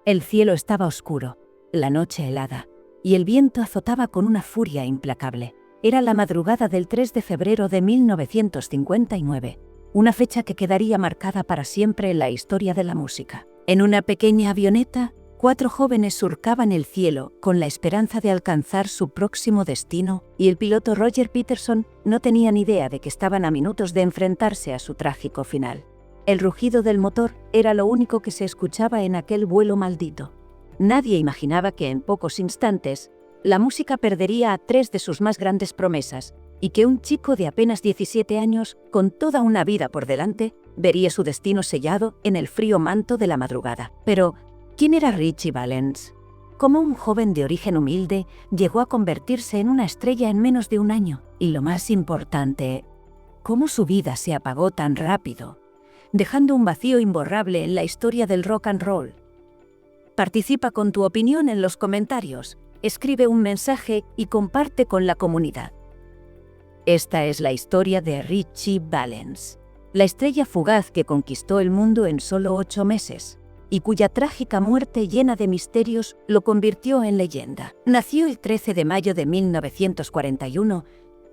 El cielo estaba oscuro, la noche helada, y el viento azotaba con una furia implacable. Era la madrugada del 3 de febrero de 1959, una fecha que quedaría marcada para siempre en la historia de la música. En una pequeña avioneta, 4 jóvenes surcaban el cielo con la esperanza de alcanzar su próximo destino, y el piloto Roger Peterson no tenía ni idea de que estaban a minutos de enfrentarse a su trágico final. El rugido del motor era lo único que se escuchaba en aquel vuelo maldito. Nadie imaginaba que en pocos instantes la música perdería a 3 de sus más grandes promesas, y que un chico de apenas 17 años, con toda una vida por delante, vería su destino sellado en el frío manto de la madrugada. Pero, ¿quién era Ritchie Valens? ¿Cómo un joven de origen humilde llegó a convertirse en una estrella en menos de un año? Y lo más importante, ¿cómo su vida se apagó tan rápido, dejando un vacío imborrable en la historia del rock and roll? Participa con tu opinión en los comentarios, escribe un mensaje y comparte con la comunidad. Esta es la historia de Ritchie Valens, la estrella fugaz que conquistó el mundo en solo 8 meses, y cuya trágica muerte llena de misterios lo convirtió en leyenda. Nació el 13 de mayo de 1941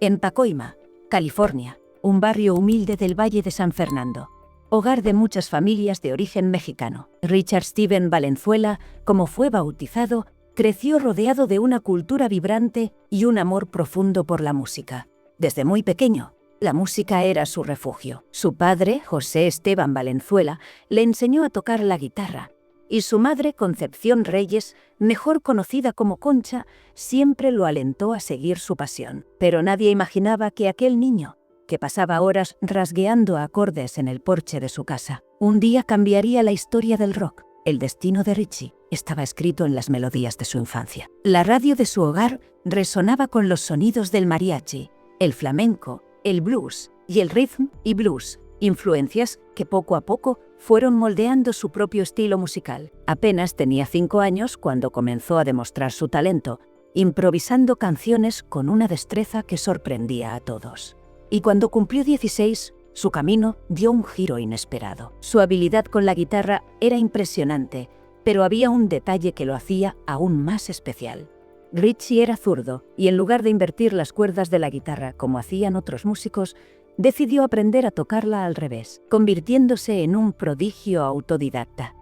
en Pacoima, California, un barrio humilde del Valle de San Fernando, hogar de muchas familias de origen mexicano. Richard Steven Valenzuela, como fue bautizado, creció rodeado de una cultura vibrante y un amor profundo por la música. Desde muy pequeño, la música era su refugio. Su padre, José Esteban Valenzuela, le enseñó a tocar la guitarra, y su madre, Concepción Reyes, mejor conocida como Concha, siempre lo alentó a seguir su pasión. Pero nadie imaginaba que aquel niño, que pasaba horas rasgueando acordes en el porche de su casa, un día cambiaría la historia del rock. El destino de Ritchie estaba escrito en las melodías de su infancia. La radio de su hogar resonaba con los sonidos del mariachi, el flamenco, el blues y el rhythm y blues, influencias que poco a poco fueron moldeando su propio estilo musical. Apenas tenía 5 años cuando comenzó a demostrar su talento, improvisando canciones con una destreza que sorprendía a todos. Y cuando cumplió 16, su camino dio un giro inesperado. Su habilidad con la guitarra era impresionante, pero había un detalle que lo hacía aún más especial. Ritchie era zurdo, y en lugar de invertir las cuerdas de la guitarra como hacían otros músicos, decidió aprender a tocarla al revés, convirtiéndose en un prodigio autodidacta.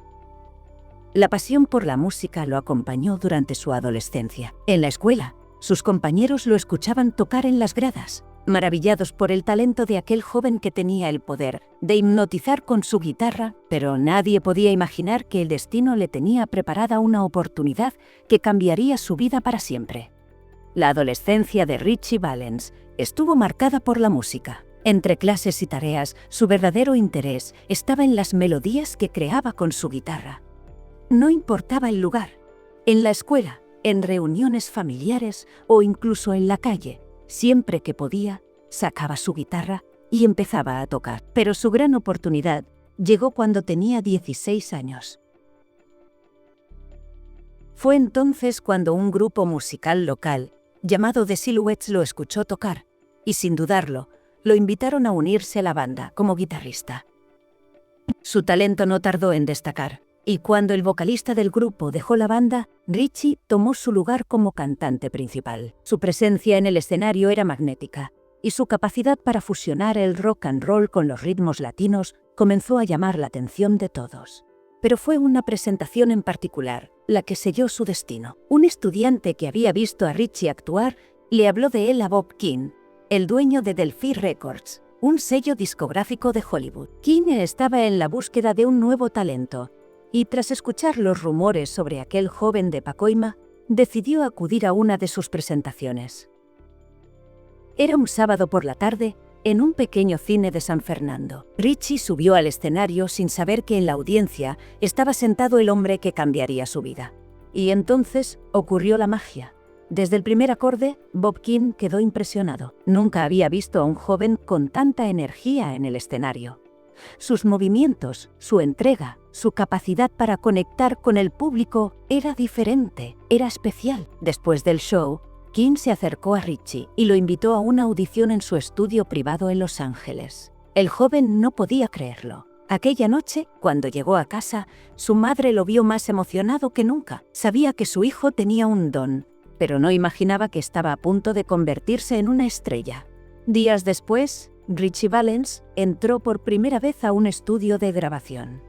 La pasión por la música lo acompañó durante su adolescencia. En la escuela, sus compañeros lo escuchaban tocar en las gradas, maravillados por el talento de aquel joven que tenía el poder de hipnotizar con su guitarra, pero nadie podía imaginar que el destino le tenía preparada una oportunidad que cambiaría su vida para siempre. La adolescencia de Ritchie Valens estuvo marcada por la música. Entre clases y tareas, su verdadero interés estaba en las melodías que creaba con su guitarra. No importaba el lugar, en la escuela, en reuniones familiares o incluso en la calle. Siempre que podía, sacaba su guitarra y empezaba a tocar. Pero su gran oportunidad llegó cuando tenía 16 años. Fue entonces cuando un grupo musical local, llamado The Silhouettes, lo escuchó tocar, y sin dudarlo, lo invitaron a unirse a la banda como guitarrista. Su talento no tardó en destacar, y cuando el vocalista del grupo dejó la banda, Ritchie tomó su lugar como cantante principal. Su presencia en el escenario era magnética, y su capacidad para fusionar el rock and roll con los ritmos latinos comenzó a llamar la atención de todos. Pero fue una presentación en particular la que selló su destino. Un estudiante que había visto a Ritchie actuar le habló de él a Bob King, el dueño de Delphi Records, un sello discográfico de Hollywood. King estaba en la búsqueda de un nuevo talento, y tras escuchar los rumores sobre aquel joven de Pacoima, decidió acudir a una de sus presentaciones. Era un sábado por la tarde, en un pequeño cine de San Fernando. Ritchie subió al escenario sin saber que en la audiencia estaba sentado el hombre que cambiaría su vida. Y entonces ocurrió la magia. Desde el primer acorde, Bob King quedó impresionado. Nunca había visto a un joven con tanta energía en el escenario. Sus movimientos, su entrega, su capacidad para conectar con el público era diferente, era especial. Después del show, King se acercó a Ritchie y lo invitó a una audición en su estudio privado en Los Ángeles. El joven no podía creerlo. Aquella noche, cuando llegó a casa, su madre lo vio más emocionado que nunca. Sabía que su hijo tenía un don, pero no imaginaba que estaba a punto de convertirse en una estrella. Días después, Ritchie Valens entró por primera vez a un estudio de grabación.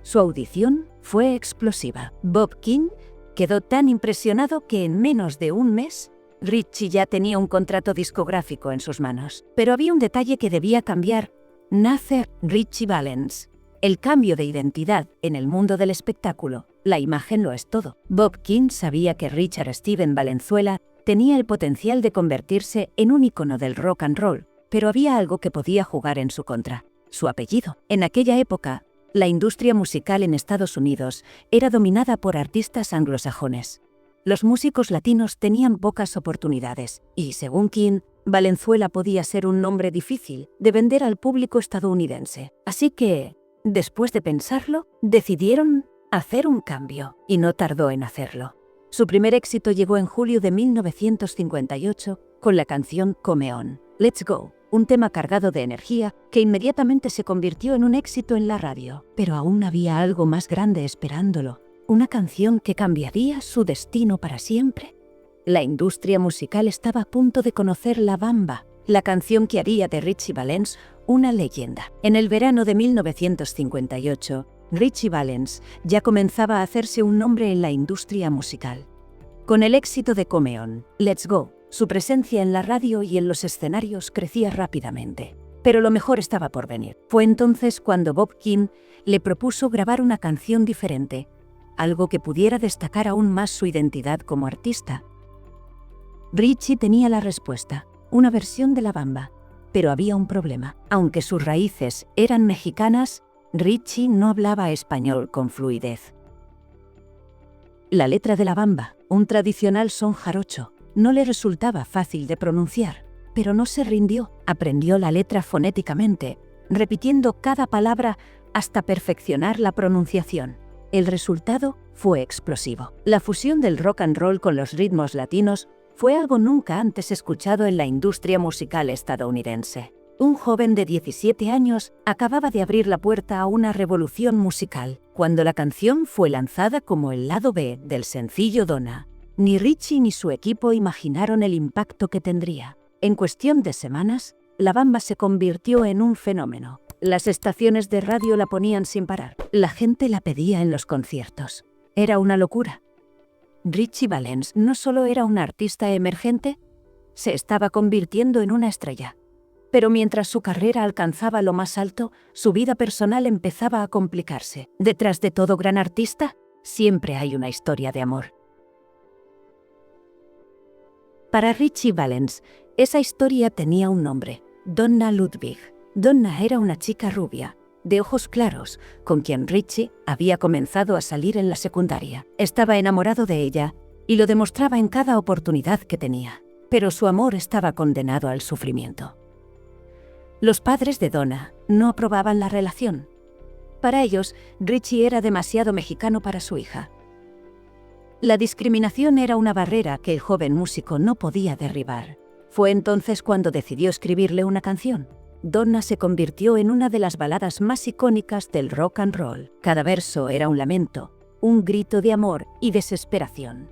Su audición fue explosiva. Bob King quedó tan impresionado que en menos de un mes, Ritchie ya tenía un contrato discográfico en sus manos. Pero había un detalle que debía cambiar. Nace Ritchie Valens. El cambio de identidad en el mundo del espectáculo. La imagen lo es todo. Bob King sabía que Richard Steven Valenzuela tenía el potencial de convertirse en un ícono del rock and roll, pero había algo que podía jugar en su contra: su apellido. En aquella época, la industria musical en Estados Unidos era dominada por artistas anglosajones. Los músicos latinos tenían pocas oportunidades, y según King, Valenzuela podía ser un nombre difícil de vender al público estadounidense. Así que, después de pensarlo, decidieron hacer un cambio, y no tardó en hacerlo. Su primer éxito llegó en julio de 1958 con la canción Come On, Let's Go, un tema cargado de energía que inmediatamente se convirtió en un éxito en la radio. Pero aún había algo más grande esperándolo, una canción que cambiaría su destino para siempre. La industria musical estaba a punto de conocer La Bamba, la canción que haría de Ritchie Valens una leyenda. En el verano de 1958, Ritchie Valens ya comenzaba a hacerse un nombre en la industria musical. Con el éxito de Come On, Let's Go, su presencia en la radio y en los escenarios crecía rápidamente. Pero lo mejor estaba por venir. Fue entonces cuando Bob King le propuso grabar una canción diferente, algo que pudiera destacar aún más su identidad como artista. Ritchie tenía la respuesta, una versión de La Bamba, pero había un problema. Aunque sus raíces eran mexicanas, Ritchie no hablaba español con fluidez. La letra de La Bamba, un tradicional son jarocho, no le resultaba fácil de pronunciar, pero no se rindió. Aprendió la letra fonéticamente, repitiendo cada palabra hasta perfeccionar la pronunciación. El resultado fue explosivo. La fusión del rock and roll con los ritmos latinos fue algo nunca antes escuchado en la industria musical estadounidense. Un joven de 17 años acababa de abrir la puerta a una revolución musical. Cuando la canción fue lanzada como el lado B del sencillo Donna, ni Ritchie ni su equipo imaginaron el impacto que tendría. En cuestión de semanas, La Bamba se convirtió en un fenómeno. Las estaciones de radio la ponían sin parar. La gente la pedía en los conciertos. Era una locura. Ritchie Valens no solo era un artista emergente, se estaba convirtiendo en una estrella. Pero mientras su carrera alcanzaba lo más alto, su vida personal empezaba a complicarse. Detrás de todo gran artista, siempre hay una historia de amor. Para Ritchie Valens, esa historia tenía un nombre: Donna Ludwig. Donna era una chica rubia, de ojos claros, con quien Ritchie había comenzado a salir en la secundaria. Estaba enamorado de ella y lo demostraba en cada oportunidad que tenía. Pero su amor estaba condenado al sufrimiento. Los padres de Donna no aprobaban la relación. Para ellos, Ritchie era demasiado mexicano para su hija. La discriminación era una barrera que el joven músico no podía derribar. Fue entonces cuando decidió escribirle una canción. Donna se convirtió en una de las baladas más icónicas del rock and roll. Cada verso era un lamento, un grito de amor y desesperación.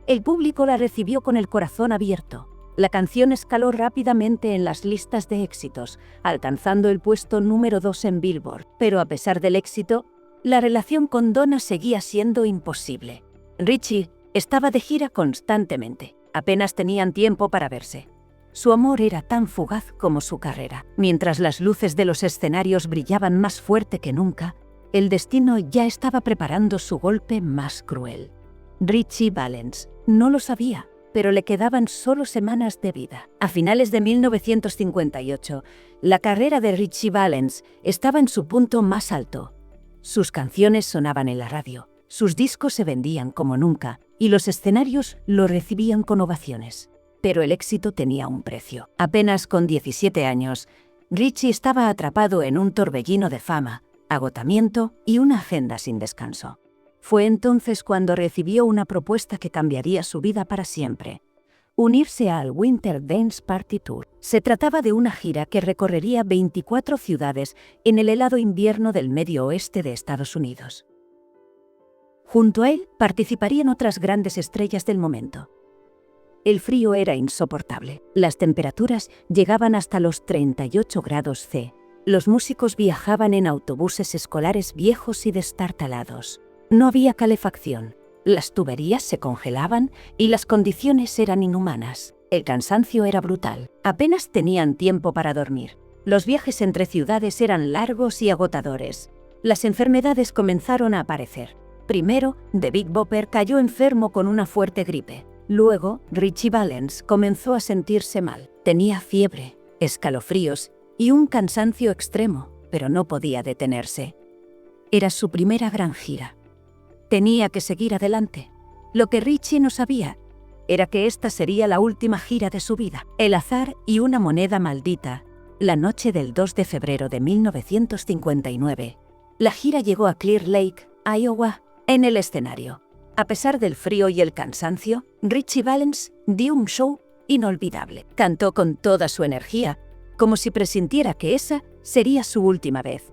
El público la recibió con el corazón abierto. La canción escaló rápidamente en las listas de éxitos, alcanzando el puesto número 2 en Billboard. Pero a pesar del éxito, la relación con Donna seguía siendo imposible. Ritchie estaba de gira constantemente. Apenas tenían tiempo para verse. Su amor era tan fugaz como su carrera. Mientras las luces de los escenarios brillaban más fuerte que nunca, el destino ya estaba preparando su golpe más cruel. Ritchie Valens no lo sabía, pero le quedaban solo semanas de vida. A finales de 1958, la carrera de Ritchie Valens estaba en su punto más alto. Sus canciones sonaban en la radio, sus discos se vendían como nunca y los escenarios lo recibían con ovaciones. Pero el éxito tenía un precio. Apenas con 17 años, Ritchie estaba atrapado en un torbellino de fama, agotamiento y una agenda sin descanso. Fue entonces cuando recibió una propuesta que cambiaría su vida para siempre. unirse al Winter Dance Party Tour. Se trataba de una gira que recorrería 24 ciudades en el helado invierno del medio oeste de Estados Unidos. Junto a él participarían otras grandes estrellas del momento. El frío era insoportable. Las temperaturas llegaban hasta los 38 grados C. Los músicos viajaban en autobuses escolares viejos y destartalados. No había calefacción. Las tuberías se congelaban y las condiciones eran inhumanas. El cansancio era brutal. Apenas tenían tiempo para dormir. Los viajes entre ciudades eran largos y agotadores. Las enfermedades comenzaron a aparecer. Primero, The Big Bopper cayó enfermo con una fuerte gripe. Luego, Ritchie Valens comenzó a sentirse mal. Tenía fiebre, escalofríos y un cansancio extremo, pero no podía detenerse. Era su primera gran gira. Tenía que seguir adelante. Lo que Ritchie no sabía era que esta sería la última gira de su vida. El azar y una moneda maldita. La noche del 2 de febrero de 1959, la gira llegó a Clear Lake, Iowa, en el escenario. A pesar del frío y el cansancio, Ritchie Valens dio un show inolvidable. Cantó con toda su energía, como si presintiera que esa sería su última vez.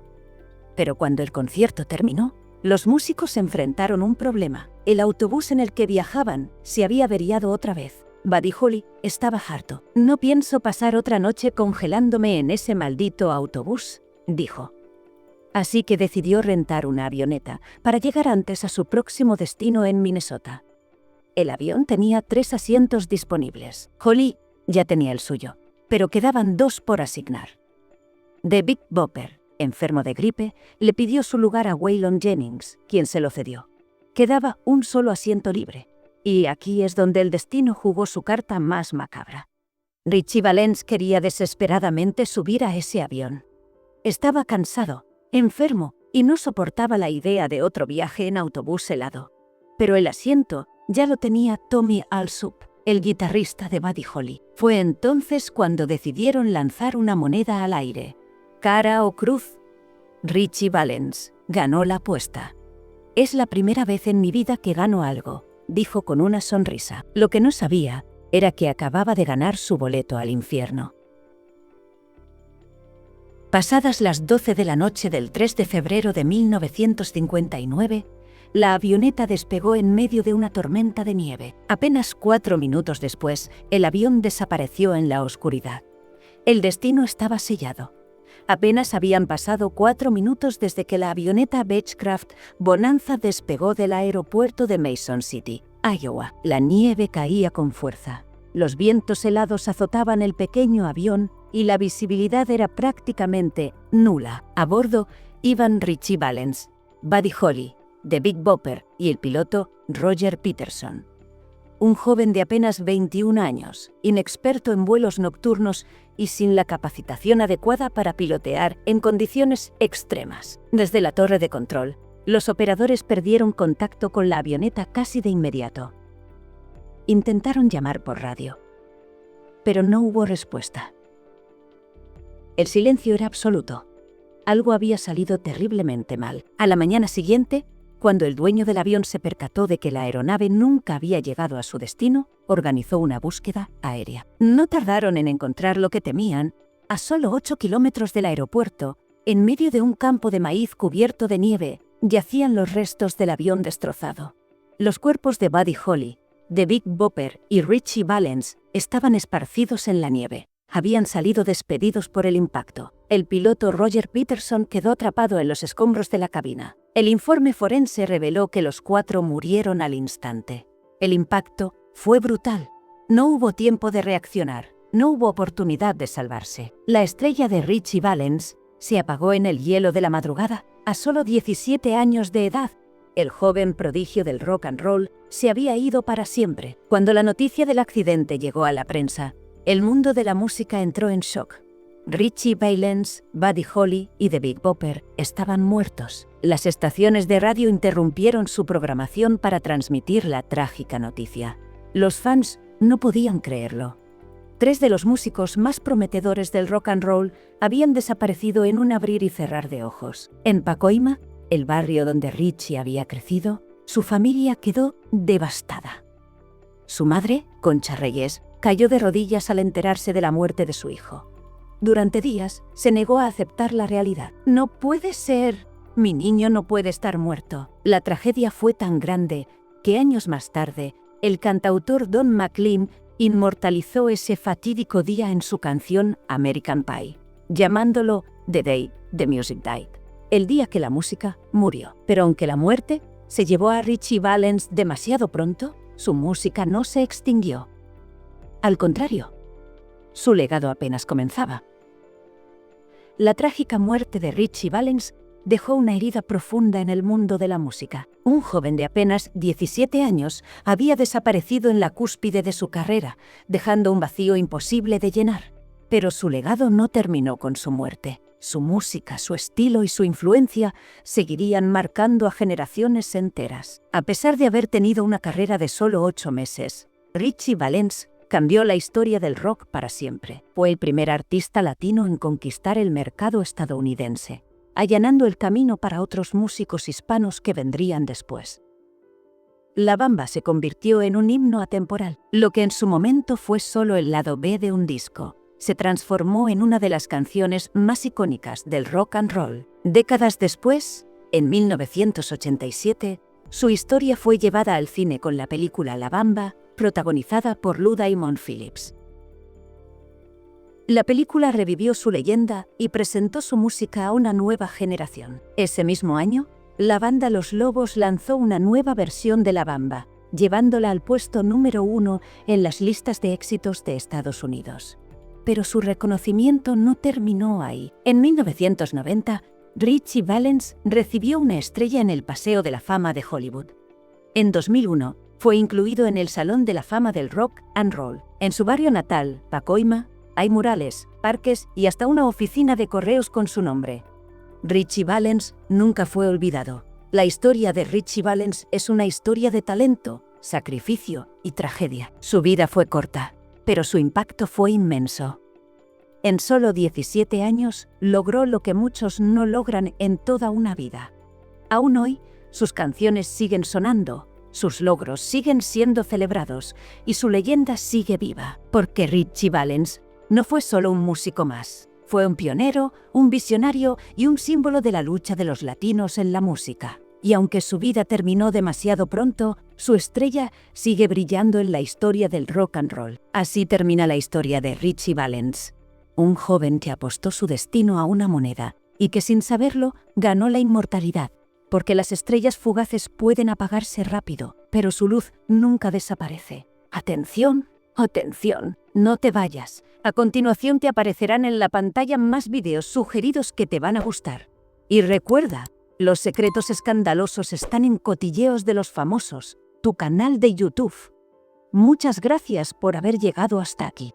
Pero cuando el concierto terminó, los músicos enfrentaron un problema. El autobús en el que viajaban se había averiado otra vez. Buddy Holly estaba harto. «No pienso pasar otra noche congelándome en ese maldito autobús», dijo. Así que decidió rentar una avioneta para llegar antes a su próximo destino en Minnesota. El avión tenía 3 asientos disponibles. Holly ya tenía el suyo, pero quedaban 2 por asignar. The Big Bopper, enfermo de gripe, le pidió su lugar a Waylon Jennings, quien se lo cedió. Quedaba un solo asiento libre, y aquí es donde el destino jugó su carta más macabra. Ritchie Valens quería desesperadamente subir a ese avión. Estaba cansado, enfermo, y no soportaba la idea de otro viaje en autobús helado. Pero el asiento ya lo tenía Tommy Allsup, el guitarrista de Buddy Holly. Fue entonces cuando decidieron lanzar una moneda al aire. ¿Cara o cruz? Ritchie Valens ganó la apuesta. «Es la primera vez en mi vida que gano algo», dijo con una sonrisa. Lo que no sabía era que acababa de ganar su boleto al infierno. Pasadas las 12 de la noche del 3 de febrero de 1959, la avioneta despegó en medio de una tormenta de nieve. Apenas 4 minutos después, el avión desapareció en la oscuridad. El destino estaba sellado. Apenas habían pasado 4 minutos desde que la avioneta Beechcraft Bonanza despegó del aeropuerto de Mason City, Iowa. La nieve caía con fuerza. Los vientos helados azotaban el pequeño avión y la visibilidad era prácticamente nula. A bordo iban Ritchie Valens, Buddy Holly, The Big Bopper y el piloto Roger Peterson. Un joven de apenas 21 años, inexperto en vuelos nocturnos y sin la capacitación adecuada para pilotear en condiciones extremas. Desde la torre de control, los operadores perdieron contacto con la avioneta casi de inmediato. Intentaron llamar por radio, pero no hubo respuesta. El silencio era absoluto. Algo había salido terriblemente mal. A la mañana siguiente, cuando el dueño del avión se percató de que la aeronave nunca había llegado a su destino, organizó una búsqueda aérea. No tardaron en encontrar lo que temían. A solo 8 kilómetros del aeropuerto, en medio de un campo de maíz cubierto de nieve, yacían los restos del avión destrozado. Los cuerpos de Buddy Holly, The Big Bopper y Ritchie Valens estaban esparcidos en la nieve. Habían salido despedidos por el impacto. El piloto Roger Peterson quedó atrapado en los escombros de la cabina. El informe forense reveló que los 4 murieron al instante. El impacto fue brutal. No hubo tiempo de reaccionar. No hubo oportunidad de salvarse. La estrella de Ritchie Valens se apagó en el hielo de la madrugada a solo 17 años de edad. El joven prodigio del rock and roll se había ido para siempre. Cuando la noticia del accidente llegó a la prensa, el mundo de la música entró en shock. Ritchie Valens, Buddy Holly y The Big Bopper estaban muertos. Las estaciones de radio interrumpieron su programación para transmitir la trágica noticia. Los fans no podían creerlo. 3 de los músicos más prometedores del rock and roll habían desaparecido en un abrir y cerrar de ojos. En Pacoima, el barrio donde Ritchie había crecido, su familia quedó devastada. Su madre, Concha Reyes, cayó de rodillas al enterarse de la muerte de su hijo. Durante días se negó a aceptar la realidad. No puede ser. Mi niño no puede estar muerto. La tragedia fue tan grande que años más tarde, el cantautor Don McLean inmortalizó ese fatídico día en su canción American Pie, llamándolo The Day the Music Died, el día que la música murió. Pero aunque la muerte se llevó a Ritchie Valens demasiado pronto, su música no se extinguió. Al contrario, su legado apenas comenzaba. La trágica muerte de Ritchie Valens dejó una herida profunda en el mundo de la música. Un joven de apenas 17 años había desaparecido en la cúspide de su carrera, dejando un vacío imposible de llenar. Pero su legado no terminó con su muerte. Su música, su estilo y su influencia seguirían marcando a generaciones enteras. A pesar de haber tenido una carrera de solo 8 meses, Ritchie Valens cambió la historia del rock para siempre. Fue el primer artista latino en conquistar el mercado estadounidense, allanando el camino para otros músicos hispanos que vendrían después. La Bamba se convirtió en un himno atemporal. Lo que en su momento fue solo el lado B de un disco, se transformó en una de las canciones más icónicas del rock and roll. Décadas después, en 1987, su historia fue llevada al cine con la película La Bamba, protagonizada por Lou Diamond Phillips. La película revivió su leyenda y presentó su música a una nueva generación. Ese mismo año, la banda Los Lobos lanzó una nueva versión de La Bamba, llevándola al puesto número 1 en las listas de éxitos de Estados Unidos. Pero su reconocimiento no terminó ahí. En 1990, Ritchie Valens recibió una estrella en el Paseo de la Fama de Hollywood. En 2001, fue incluido en el Salón de la Fama del Rock and Roll. En su barrio natal, Pacoima, hay murales, parques y hasta una oficina de correos con su nombre. Ritchie Valens nunca fue olvidado. La historia de Ritchie Valens es una historia de talento, sacrificio y tragedia. Su vida fue corta, pero su impacto fue inmenso. En solo 17 años, logró lo que muchos no logran en toda una vida. Aún hoy, sus canciones siguen sonando, sus logros siguen siendo celebrados y su leyenda sigue viva. Porque Ritchie Valens no fue solo un músico más. Fue un pionero, un visionario y un símbolo de la lucha de los latinos en la música. Y aunque su vida terminó demasiado pronto, su estrella sigue brillando en la historia del rock and roll. Así termina la historia de Ritchie Valens, un joven que apostó su destino a una moneda y que sin saberlo ganó la inmortalidad. Porque las estrellas fugaces pueden apagarse rápido, pero su luz nunca desaparece. ¡Atención! ¡Atención! No te vayas. A continuación te aparecerán en la pantalla más vídeos sugeridos que te van a gustar. Y recuerda, los secretos escandalosos están en Cotilleos de los Famosos, tu canal de YouTube. Muchas gracias por haber llegado hasta aquí.